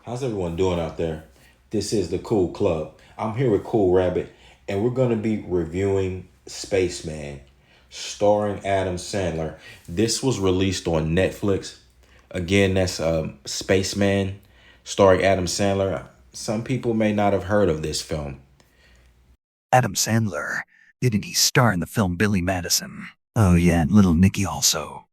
How's everyone doing out there? This is the Cool Club. I'm here with Cool Rabbit, and we're going to be reviewing Spaceman, starring Adam Sandler. This was released on Netflix. Again, that's Spaceman, starring Adam Sandler. Some people may not have heard of this film. Adam Sandler. Didn't he star in the film Billy Madison? Oh yeah, and Little Nicky also.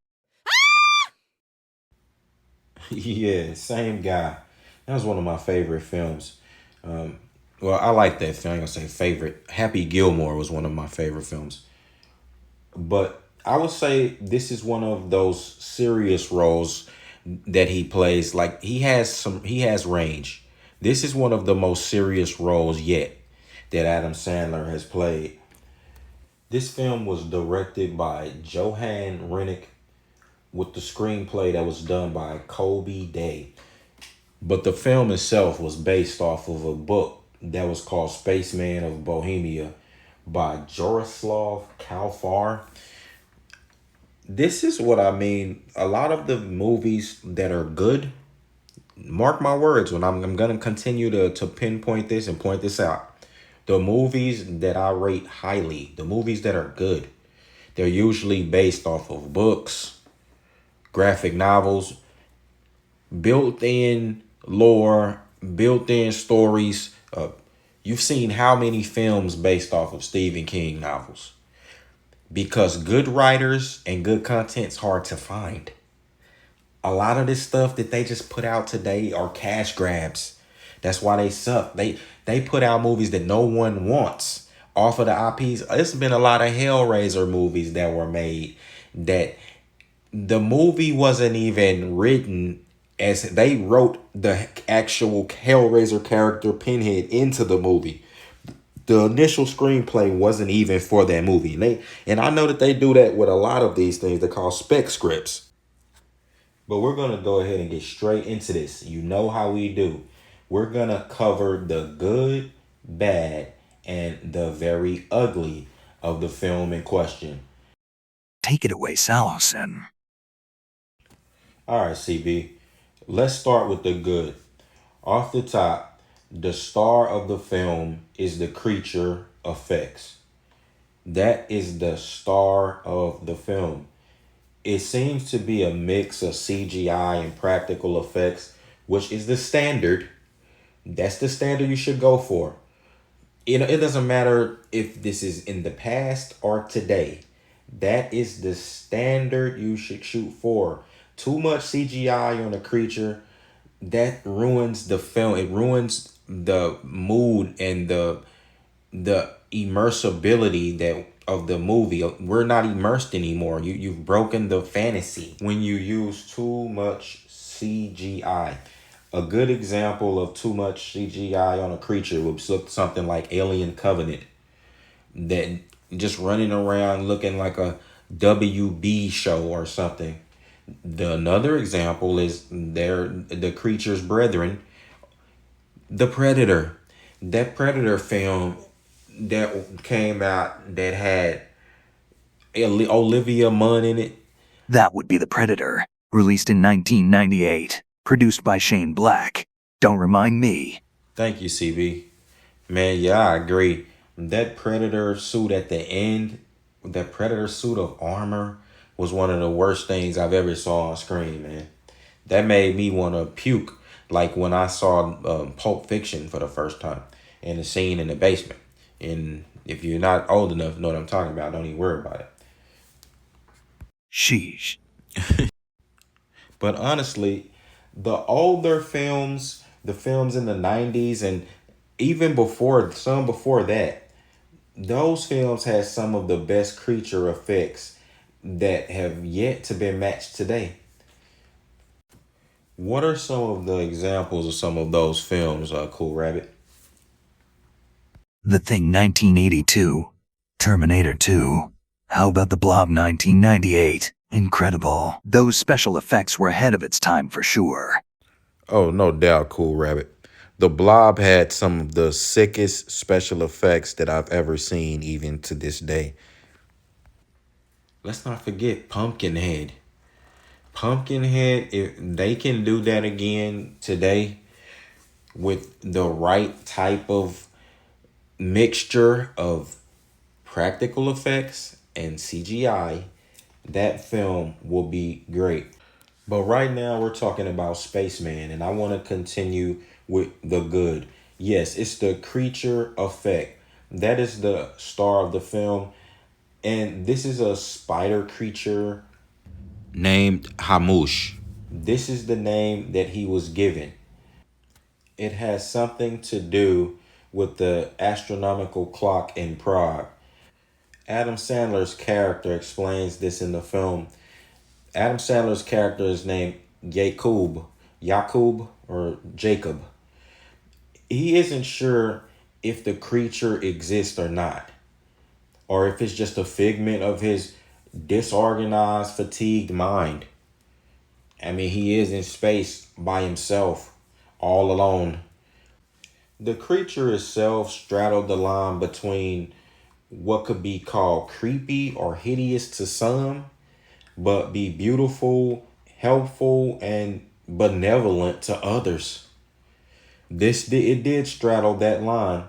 Yeah, same guy. That was one of my favorite films. Um, well, I like that film. I'm gonna say favorite. Happy Gilmore was one of my favorite films. But I would say this is one of those serious roles that he plays. Like he has range. This is one of the most serious roles yet that Adam Sandler has played. This film was directed by Johan Rennick with the screenplay that was done by Colby Day. But the film itself was based off of a book that was called Spaceman of Bohemia by Joroslav Kalfar. This is what I mean. A lot of the movies that are good, mark my words, when I'm going to continue to pinpoint this and point this out. The movies that I rate highly, the movies that are good, they're usually based off of books, graphic novels, built in lore, built in stories. You've seen how many films based off of Stephen King novels? Because good writers and good content's hard to find. A lot of this stuff that they just put out today are cash grabs. That's why they suck. They put out movies that no one wants off of the IPs. It's been a lot of Hellraiser movies that were made that the movie wasn't even written as they wrote the actual Hellraiser character Pinhead into the movie. The initial screenplay wasn't even for that movie. And I know that they do that with a lot of these things. They call spec scripts. But we're going to go ahead and get straight into this. You know how we do. We're going to cover the good, bad, and the very ugly of the film in question. Take it away, Salison. All right, CB. Let's start with the good. Off the top, the star of the film is the creature effects. That is the star of the film. It seems to be a mix of CGI and practical effects, which is the standard. That's the standard you should go for. It doesn't matter if this is in the past or today. That is the standard you should shoot for. Too much CGI on a creature, that ruins the film. It ruins the mood and the immersibility that of the movie. We're not immersed anymore. You've broken the fantasy when you use too much CGI. A good example of too much CGI on a creature would look something like Alien Covenant, that just running around looking like a WB show or something. Another example is the creature's brethren, the Predator. That Predator film that came out that had Olivia Munn in it. That would be The Predator, released in 1998, produced by Shane Black. Don't remind me. Thank you, CB. Man, yeah, I agree. That Predator suit at the end, that Predator suit of armor was one of the worst things I've ever saw on screen, man. That made me want to puke, like when I saw Pulp Fiction for the first time and the scene in the basement. And if you're not old enough to know what I'm talking about, don't even worry about it. Sheesh. But honestly, the older films, the films in the 90s and even before, some before that, those films had some of the best creature effects that have yet to be matched today. What are some of the examples of some of those films, Cool Rabbit? The Thing 1982. Terminator 2. How about The Blob 1998? Incredible. Those special effects were ahead of its time for sure. Oh, no doubt, Cool Rabbit. The Blob had some of the sickest special effects that I've ever seen, even to this day. Let's not forget Pumpkinhead. Pumpkinhead, if they can do that again today, with the right type of mixture of practical effects and CGI, that film will be great. But right now we're talking about Spaceman, and I want to continue with the good. Yes, it's the creature effect. That is the star of the film, and this is a spider creature named Hamush. This is the name that he was given. It has something to do with the astronomical clock in Prague. Adam Sandler's character explains this in the film. Adam Sandler's character is named Jakub or Jacob. He isn't sure if the creature exists or not, or if it's just a figment of his disorganized, fatigued mind. I mean, he is in space by himself, all alone. The creature itself straddled the line between what could be called creepy or hideous to some, but be beautiful, helpful, and benevolent to others. It did straddle that line.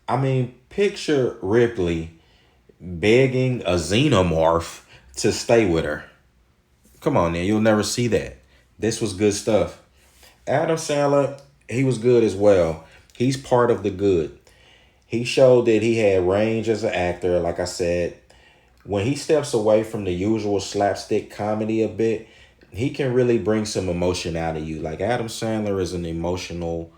I mean, picture Ripley begging a xenomorph to stay with her. Come on, now, you'll never see that. This was good stuff. Adam Sandler, he was good as well. He's part of the good. He showed that he had range as an actor, like I said. When he steps away from the usual slapstick comedy a bit, he can really bring some emotion out of you. Like Adam Sandler is an emotional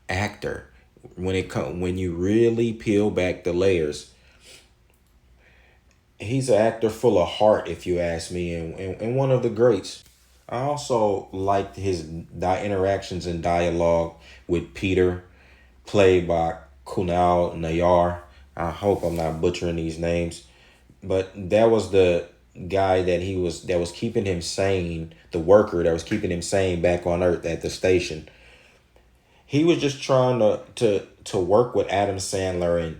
actor. When you really peel back the layers, he's an actor full of heart, if you ask me, and one of the greats. I also liked his interactions and dialogue with Peter, played by Kunal Nayar. I hope I'm not butchering these names, but that was the guy that was keeping him sane, the worker that was keeping him sane back on Earth at the station. He was just trying to work with Adam Sandler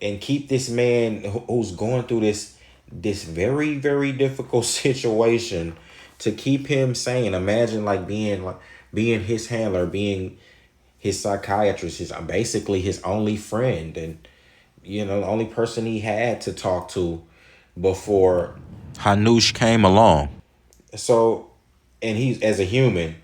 and keep this man who's going through this very very difficult situation, to keep him sane. Imagine being his handler, being his psychiatrist, his basically his only friend, and the only person he had to talk to before Hanush came along. So, and he's as a human.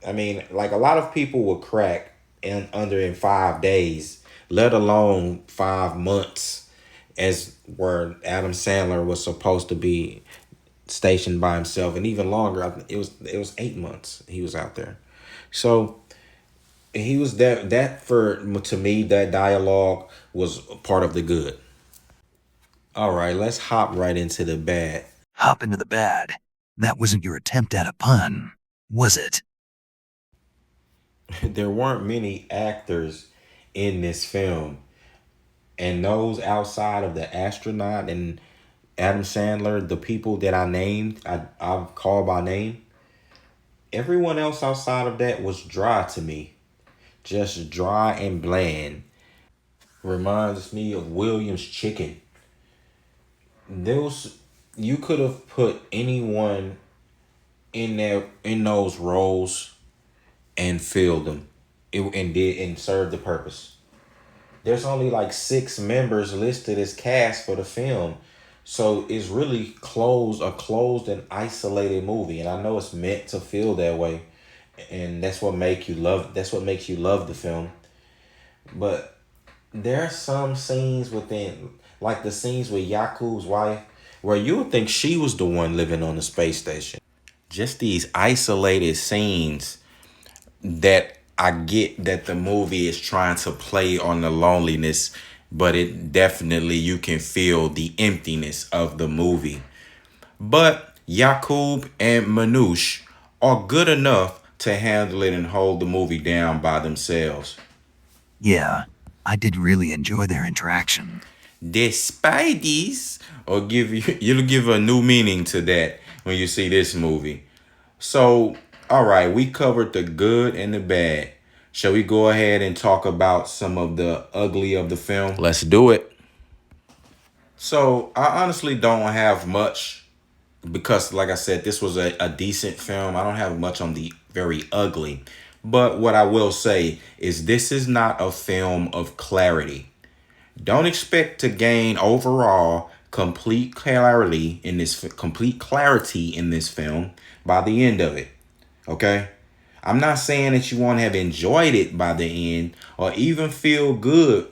I mean, like a lot of people would crack in 5 days, let alone 5 months, as where Adam Sandler was supposed to be stationed by himself, and even longer. It was 8 months he was out there. So he was that for to me that dialogue was part of the good. All right, let's hop right into the bad. Hop into the bad. That wasn't your attempt at a pun, was it? There weren't many actors in this film, and those outside of the astronaut and Adam Sandler, the people that I named, I've called by name. Everyone else outside of that was dry to me, just dry and bland. Reminds me of Williams Chicken. Those You could have put anyone in those roles and filled them, and served the purpose. There's only like 6 members listed as cast for the film, so it's really a closed and isolated movie. And I know it's meant to feel that way, and That's what makes you love the film. But there are some scenes within, like the scenes with Yakub's wife, where you would think she was the one living on the space station. Just these isolated scenes that I get that the movie is trying to play on the loneliness, but it definitely, you can feel the emptiness of the movie. But Yakub and Manouche are good enough to handle it and hold the movie down by themselves. Yeah, I did really enjoy their interaction. The Spideys, or you'll give a new meaning to that when you see this movie. So, all right, we covered the good and the bad. Shall we go ahead and talk about some of the ugly of the film? Let's do it. So, I honestly don't have much because, like I said, this was a decent film. I don't have much on the very ugly. But what I will say is this is not a film of clarity. Don't expect to gain overall complete clarity in this film by the end of it. Okay? I'm not saying that you won't have enjoyed it by the end or even feel good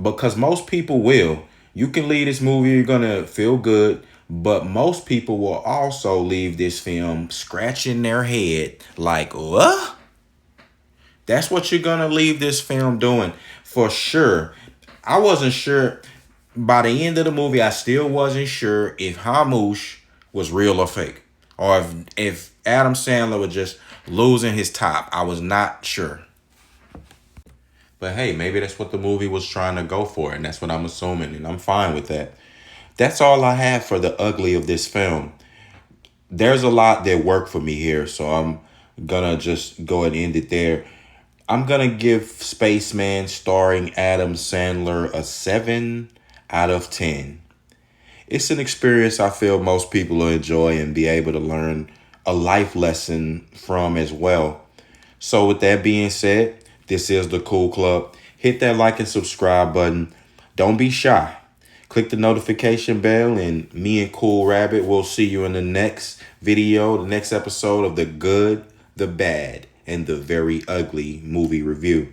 because most people will. You can leave this movie, you're going to feel good, but most people will also leave this film scratching their head like, what? That's what you're going to leave this film doing for sure. I wasn't sure. By the end of the movie, I still wasn't sure if Hamush was real or fake. Or if Adam Sandler was just losing his top. I was not sure. But hey, maybe that's what the movie was trying to go for, and that's what I'm assuming, and I'm fine with that. That's all I have for the ugly of this film. There's a lot that worked for me here, so I'm gonna just go and end it there. I'm gonna give Spaceman starring Adam Sandler a 7 out of 10. It's an experience I feel most people will enjoy and be able to learn a life lesson from as well. So with that being said, this is the Cool Club. Hit that like and subscribe button. Don't be shy. Click the notification bell, and me and Cool Rabbit will see you in the next video, the next episode of the good, the bad, and the very ugly movie review.